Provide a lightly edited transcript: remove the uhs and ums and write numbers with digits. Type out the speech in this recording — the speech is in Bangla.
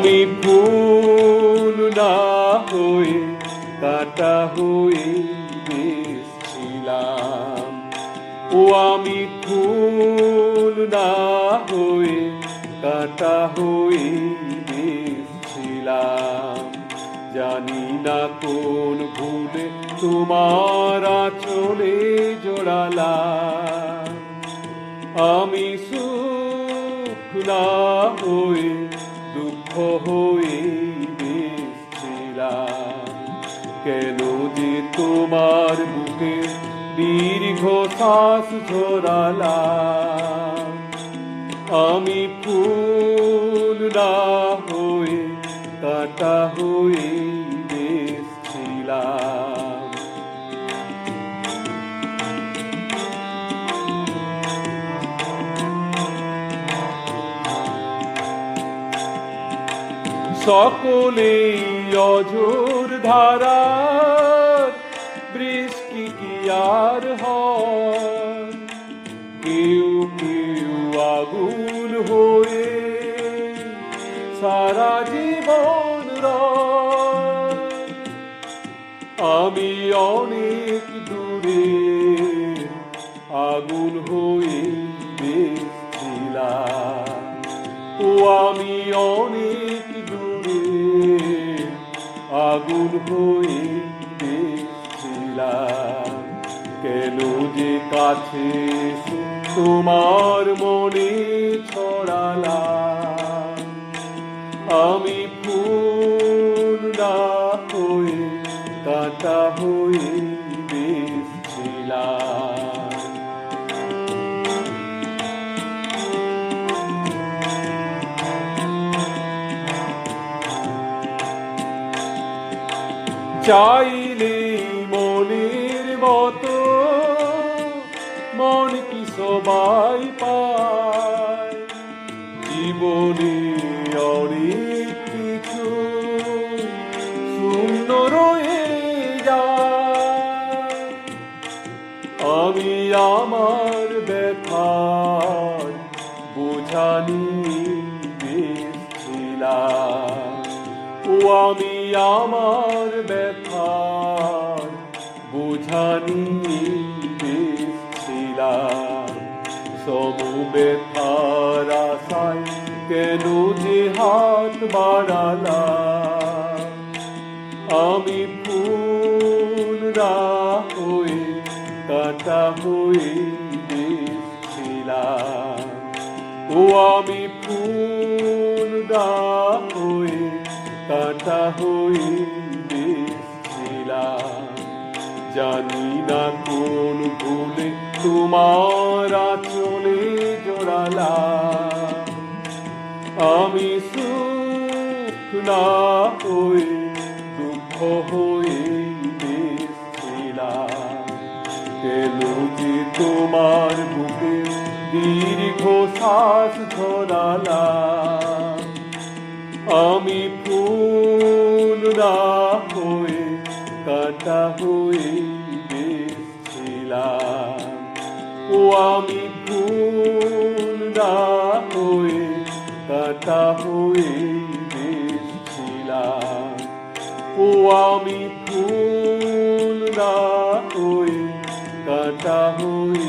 আমি ফুল না হয়ে কাঁটা হয়ে বেশছিলাম। ও আমি ফুল না হয়ে কাঁটা হয়ে বেশছিলাম। জানি না কোন ভুলে তোমার আঁচলে জড়ালাম। আমি সুখ না হয়ে দুঃখ হয়ে বেশছিলাম। কেন যে তোমার বুকে দীর্ঘ শ্বাস ঝরালাম। আমি ফুল না হয়ে কাঁটা হয়ে বেশছিলাম। সকলেই অঝোর ধারার বৃষ্টি কি আর হয়। কেউ কেউ আগুন হয়ে সারা জীবন রয়। আমি অনেক দূরে আগুন হয়ে বেশছিলাম। ও আমি অনেক দূরে আগুন হয়ে বেশছিলাম। কেন যে কাছে তোমার মনে ছড়ালাম। আমি ফুল না হয়ে কাঁটা হয়ে বেশছিলাম। চাইলে মনের মতো মন কি সবাই পায়। জীবনে অনেক কিছু শূন্য রয়ে যায়। আমি আমার ব্যথার বোঝা নিয়ে বেশছিলাম। ও আমি আমার ব্যথার বোঝা নিয়ে বেশছিলাম। সমব্যথার আশায় কেন যে হাত বাড়ালাম। আমি ফুল না হয়ে কাঁটা হয়ে বেশছিলাম। ও আমি ফুল না হয়ে কাঁটা হয়ে বেশছিলাম। জানি না কোন ভুলে তোমার আঁচলে জড়ালাম। আমি সুখ না হয়ে দুঃখ হয়ে বেশছিলাম। কেন যে তোমার বুকে দীর্ঘ শ্বাস ঝরালাম। আমি ফুল না হয়ে কাঁটা হয়ে বেশছিলাম। ও আমি ফুল না হয়ে কাঁটা হয়ে বেশছিলাম। ও আমি ফুল না হয়ে কাঁটা হয়ে